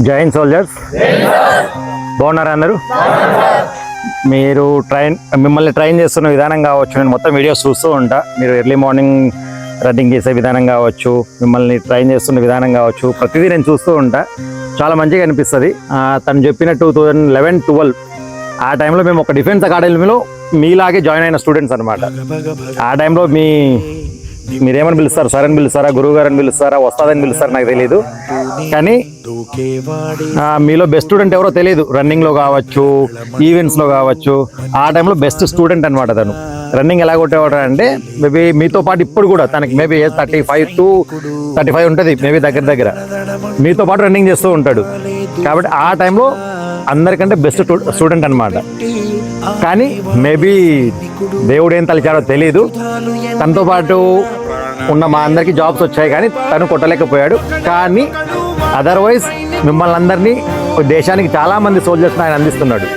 జై హింద్ సోల్జర్స్, బాగున్నారా అందరూ? మీరు మిమ్మల్ని ట్రైన్ చేస్తున్న విధానం కావచ్చు, నేను మొత్తం వీడియోస్ చూస్తూ ఉంటా. మీరు ఎర్లీ మార్నింగ్ రన్నింగ్ చేసే విధానం కావచ్చు, మిమ్మల్ని ట్రైన్ చేస్తున్న విధానం కావచ్చు, ప్రతిదీ నేను చూస్తూ ఉంటా. చాలా మంచిగా అనిపిస్తుంది. తను చెప్పిన 2011-12 ఆ టైంలో మేము ఒక డిఫెన్స్ అకాడమీలో మీలాగే జాయిన్ అయిన స్టూడెంట్స్ అనమాట. ఆ టైంలో మీరేమని పిలుస్తారు? సార్ అని పిలుస్తారా, గురువు గారు అని పిలుస్తారా, వస్తాదని పిలుస్తారా నాకు తెలియదు. కానీ మీలో బెస్ట్ స్టూడెంట్ ఎవరో తెలియదు. రన్నింగ్లో కావచ్చు, ఈవెంట్స్లో కావచ్చు, ఆ టైంలో బెస్ట్ స్టూడెంట్ అనమాట తను. రన్నింగ్ ఎలా కొట్టేవాడు అంటే మేబీ మీతో పాటు ఇప్పుడు కూడా తనకి మేబీ 35 to 35 ఉంటుంది మేబీ దగ్గర మీతో పాటు రన్నింగ్ చేస్తూ ఉంటాడు. కాబట్టి ఆ టైంలో అందరికంటే బెస్ట్ స్టూడెంట్ అనమాట. కానీ మేబీ దేవుడు ఏం తలిచాడో తెలీదు, తనతో పాటు ఉన్న మా అందరికీ జాబ్స్ వచ్చాయి కానీ తను కొట్టలేకపోయాడు. కానీ అదర్వైజ్ మిమ్మల్ని అందరినీ దేశానికి చాలామంది సోల్జర్స్ని ఆయన అందిస్తున్నాడు.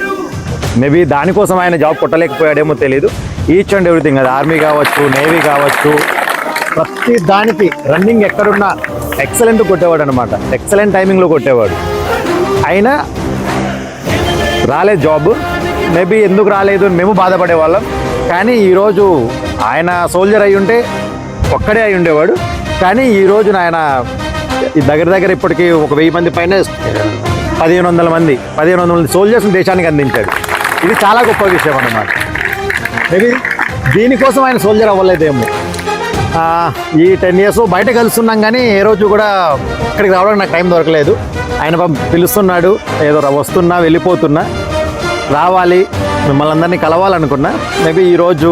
మేబీ దానికోసం ఆయన జాబ్ కొట్టలేకపోయాడేమో తెలీదు. ఈచ్ అండ్ ఎవ్రీథింగ్, అది ఆర్మీ కావచ్చు, నేవీ కావచ్చు, ప్రతి దానికి రన్నింగ్ ఎక్కడున్నా ఎక్సలెంట్ కొట్టేవాడు అనమాట. ఎక్సలెంట్ టైమింగ్లో కొట్టేవాడు. అయినా రాలేదు జాబ్. మేబీ ఎందుకు రాలేదు మేము బాధపడేవాళ్ళం. కానీ ఈరోజు ఆయన సోల్జర్ అయి ఉంటే ఒక్కడే అయి ఉండేవాడు. కానీ ఈరోజు ఆయన దగ్గర ఇప్పటికీ 1000 మంది పైన 1500 మంది సోల్జర్స్ని దేశానికి అందించాడు. ఇది చాలా గొప్ప విషయం అన్నమాట. మేబీ దీనికోసం ఆయన సోల్జర్ అవ్వలేదేమో. ఈ 10 years బయట కలుస్తున్నాం కానీ ఏ రోజు కూడా ఇక్కడికి రావడానికి నాకు టైం దొరకలేదు. ఆయన పిలుస్తున్నాడు, ఏదో వస్తున్నా వెళ్ళిపోతున్నా, రావాలి మిమ్మల్ని అందరినీ కలవాలనుకున్నా. మేబీ ఈరోజు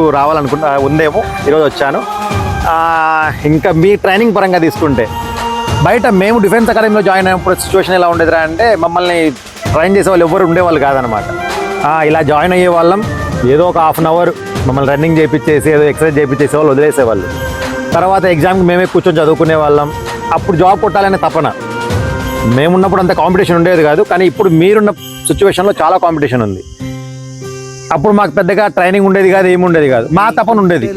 ఉందేమో, ఈరోజు వచ్చాను. ఇంకా మీ ట్రైనింగ్ పరంగా తీసుకుంటే బయట మేము డిఫెన్స్ అకాడమీలో జాయిన్ అయినప్పుడు సిచ్యువేషన్ ఎలా ఉండేదిరా అంటే మమ్మల్ని ట్రైన్ చేసే వాళ్ళు ఎవరు ఉండేవాళ్ళు కాదనమాట. ఇలా జాయిన్ అయ్యే వాళ్ళం, ఏదో ఒక 1/2 hour మమ్మల్ని రన్నింగ్ చేయించేసి ఏదో ఎక్సర్సైజ్ చేయించేసే వాళ్ళు వదిలేసేవాళ్ళు. తర్వాత ఎగ్జామ్కి మేమే కూర్చొని చదువుకునే వాళ్ళం. అప్పుడు జాబ్ కొట్టాలనే తపన. మేమున్నప్పుడు అంత కాంపిటీషన్ ఉండేది కాదు, కానీ ఇప్పుడు మీరున్న సిచ్యువేషన్లో చాలా కాంపిటీషన్ ఉంది. అప్పుడు మాకు పెద్దగా ట్రైనింగ్ ఉండేది కాదు, ఏముండేది కాదు. మా తపన ఉండేది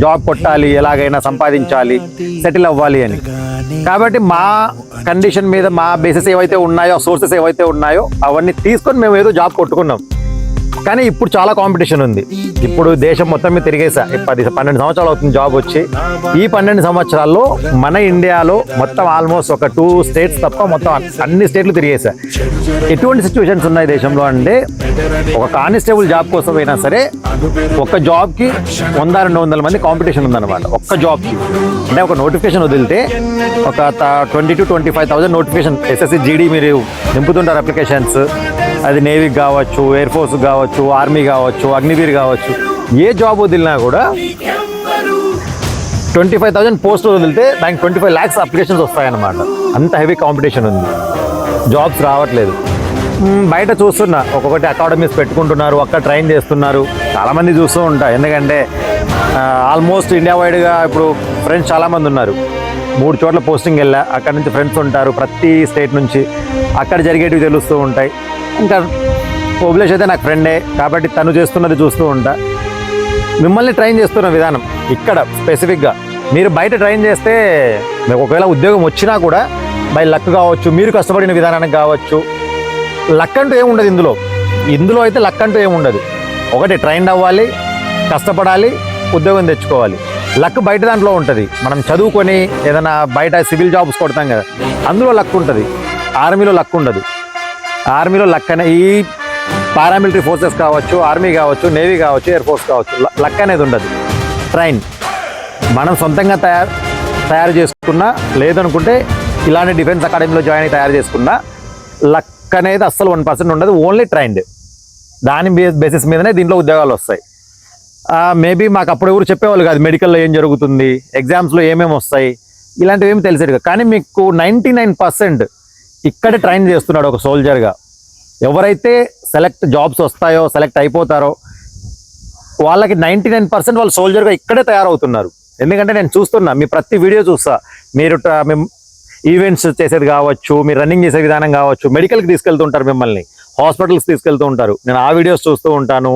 జాబ్ కొట్టాలి, ఎలాగైనా సంపాదించాలి, సెటిల్ అవ్వాలి అని. కాబట్టి మా కండిషన్ మీద మా బేసెస్ ఏవైతే ఉన్నాయో, సోర్సెస్ ఏవైతే ఉన్నాయో అవన్నీ తీసుకొని మేము ఏదో జాబ్ కొట్టుకున్నాం. కానీ ఇప్పుడు చాలా కాంపిటీషన్ ఉంది. ఇప్పుడు దేశం మొత్తం మీద తిరిగేసా. 12 సంవత్సరాలు అవుతుంది జాబ్ వచ్చి. ఈ 12 సంవత్సరాల్లో మన ఇండియాలో మొత్తం ఆల్మోస్ట్ ఒక 2 states తప్ప మొత్తం అన్ని స్టేట్లు తిరిగేసా. ఎటువంటి సిచ్యువేషన్స్ ఉన్నాయి దేశంలో అంటే, ఒక కానిస్టేబుల్ జాబ్ కోసం అయినా సరే ఒక జాబ్కి 100-200 మంది కాంపిటీషన్ ఉందన్నమాట. ఒక్క జాబ్కి అంటే ఒక నోటిఫికేషన్ వదిలితే ఒక 20,000 to 25,000 నోటిఫికేషన్. SSC GD మీరు నింపుతుంటారు అప్లికేషన్స్. అది నేవీకి కావచ్చు, ఎయిర్ ఫోర్స్ కావచ్చు, ఆర్మీ కావచ్చు, అగ్నివీర్ కావచ్చు, ఏ జాబ్ వదిలినా కూడా 25,000 పోస్టులు వదిలితే దానికి 25 lakhs అప్లికేషన్స్ వస్తాయన్నమాట. అంత హెవీ కాంపిటీషన్ ఉంది, జాబ్స్ రావట్లేదు. బయట చూస్తున్నా, ఒక్కొక్కటి అకాడమీస్ పెట్టుకుంటున్నారు, అక్కడ ట్రైన్ చేస్తున్నారు. చాలామంది చూస్తూ ఉంటా. ఎందుకంటే ఆల్మోస్ట్ ఇండియా వైడ్గా ఇప్పుడు ఫ్రెండ్స్ చాలామంది ఉన్నారు. 3 చోట్ల పోస్టింగ్ వెళ్ళా, అక్కడ నుంచి ఫ్రెండ్స్ ఉంటారు ప్రతి స్టేట్ నుంచి. అక్కడ జరిగేటివి తెలుస్తూ ఉంటాయి. ఇంకా ఓబ్లేష్ అయితే నాకు ఫ్రెండే కాబట్టి తను చేస్తున్నది చూస్తూ ఉంటా. మిమ్మల్ని ట్రైన్ చేస్తున్న విధానం ఇక్కడ స్పెసిఫిక్గా మీరు బయట ట్రైన్ చేస్తే మీకు ఒకవేళ ఉద్యోగం వచ్చినా కూడా బై లక్ కావచ్చు, మీరు కష్టపడిన విధానానికి కావచ్చు. లక్ అంటూ ఏముండదు ఇందులో అయితే లక్ అంటూ ఏముండదు. ఒకటి ట్రైన్ అవ్వాలి, కష్టపడాలి, ఉద్యోగం తెచ్చుకోవాలి. లక్ బయట దాంట్లో ఉంటుంది. మనం చదువుకొని ఏదైనా బయట సివిల్ జాబ్స్ కొడతాం కదా, అందులో లక్ ఉంటుంది. ఆర్మీలో లక్ ఉండదు. ఆర్మీలో లక్ అనే ఈ పారామిలిటరీ ఫోర్సెస్ కావచ్చు, ఆర్మీ కావచ్చు, నేవీ కావచ్చు, ఎయిర్ ఫోర్స్ కావచ్చు, లక్ అనేది ఉండదు. ట్రైన్ మనం సొంతంగా తయారు చేసుకున్నా, లేదనుకుంటే ఇలాంటి డిఫెన్స్ అకాడమీలో జాయిన్ అయ్యి తయారు చేసుకున్నా లక్ అనేది అస్సలు 1% ఉండదు. Only trained. దాని బేసిస్ మీదనే దీంట్లో ఉద్యోగాలు వస్తాయి. మేబీ మాకు అప్పుడు ఎవరు చెప్పేవాళ్ళు కాదు మెడికల్లో ఏం జరుగుతుంది, ఎగ్జామ్స్లో ఏమేమి వస్తాయి, ఇలాంటివి ఏమి తెలిసేది. కానీ మీకు 99% ఇక్కడే ట్రైన్ చేస్తున్నాడు ఒక సోల్జర్గా. ఎవరైతే జాబ్స్ వస్తాయో, సెలెక్ట్ అయిపోతారో వాళ్ళకి 99% వాళ్ళు సోల్జర్గా ఇక్కడే తయారవుతున్నారు. ఎందుకంటే నేను చూస్తున్నా, మీ ప్రతి వీడియో చూస్తా. మీరు ఈవెంట్స్ చేసేది కావచ్చు, మీరు రన్నింగ్ చేసే విధానం కావచ్చు, మెడికల్కి తీసుకెళ్తుంటారు, మిమ్మల్ని హాస్పిటల్స్ తీసుకెళ్తూ ఉంటారు. నేను ఆ వీడియోస్ చూస్తూ ఉంటాను.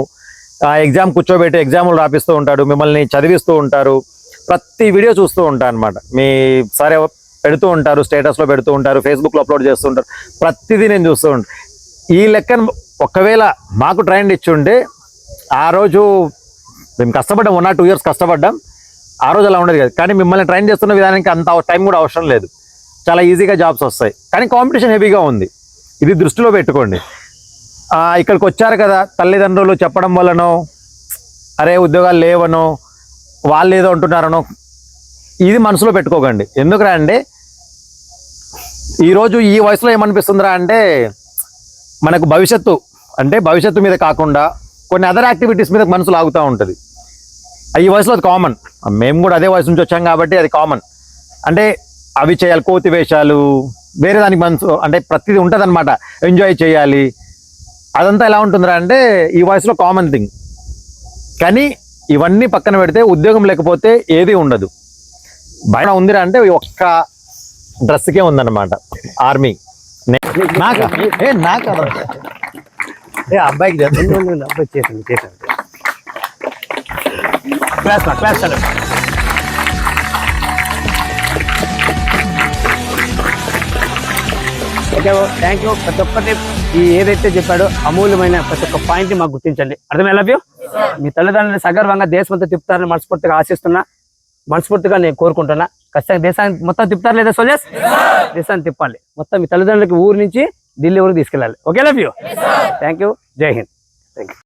ఎగ్జామ్ కూర్చోబెట్టి ఎగ్జాములు రాపిస్తూ ఉంటాడు, మిమ్మల్ని చదివిస్తూ ఉంటారు. ప్రతి వీడియో చూస్తూ ఉంటాను అనమాట. మీ సరే పెడుతూ ఉంటారు, స్టేటస్లో పెడుతూ ఉంటారు, ఫేస్బుక్లో అప్లోడ్ చేస్తూ ఉంటారు, ప్రతిదీ నేను చూస్తూ ఉంటాను. ఈ లెక్కన ఒకవేళ మాకు ట్రైన్ ఇచ్చి ఉంటే ఆ రోజు మేము కష్టపడ్డాం, 1 or 2 years కష్టపడ్డాం, ఆ రోజు అలా ఉండేది కదా. కానీ మిమ్మల్ని ట్రైన్ చేస్తున్న విధానానికి అంత టైం కూడా అవసరం లేదు, చాలా ఈజీగా జాబ్స్ వస్తాయి. కానీ కాంపిటీషన్ హెవీగా ఉంది, ఇది దృష్టిలో పెట్టుకోండి. ఇక్కడికి వచ్చారు కదా, తల్లిదండ్రులు చెప్పడం వల్లనో, అరే ఉద్యోగాలు లేవనో, వాళ్ళు ఏదో అంటున్నారనో, ఇది మనసులో పెట్టుకోకండి. ఎందుకురా అంటే ఈరోజు ఈ వయసులో ఏమనిపిస్తుందిరా అంటే మనకు భవిష్యత్తు మీద కాకుండా కొన్ని అదర్ యాక్టివిటీస్ మీద మనసు లాగుతూ ఉంటుంది. ఈ వయసులో అది కామన్, మేము కూడా అదే వయసు నుంచి వచ్చాం కాబట్టి అది కామన్. అంటే అవి చేయాలి, కోతి వేషాలు, వేరే దానికి మనసు అంటే ప్రతిదీ ఉంటుంది అనమాట, ఎంజాయ్ చేయాలి, అదంతా ఎలా ఉంటుందిరా అంటే ఈ వయసులో కామన్ థింగ్. కానీ ఇవన్నీ పక్కన పెడితే ఉద్యోగం లేకపోతే ఏది ఉండదు. బయట ఉందిరా అంటే ఒక్క డ్రెస్కే ఉందన్నమాట, ఆర్మీ. అబ్బాయికి అబ్బాయి చేశాను క్లాస్ ఓకే, థ్యాంక్ యూ. ప్రతి ఒక్కటి ఈ ఏదైతే చెప్పాడో అమూల్యమైన ప్రతి ఒక్క పాయింట్ మాకు గుర్తించండి. అర్థమైనా? Love you. మీ తల్లిదండ్రులు సగర్వంగా దేశమంతా తిప్పుతారని మనస్ఫూర్తిగా ఆశిస్తున్నా, మనస్ఫూర్తిగా నేను కోరుకుంటున్నా. ఖచ్చితంగా దేశాన్ని మొత్తం తిప్పుతారు లేదా సోల్జర్స్? దేశాన్ని తిప్పాలి మొత్తం. మీ తల్లిదండ్రులకి ఊరు నుంచి ఢిల్లీ వరకు తీసుకెళ్ళాలి. Okay, love you. Thank you. జై హింద్. Thank you.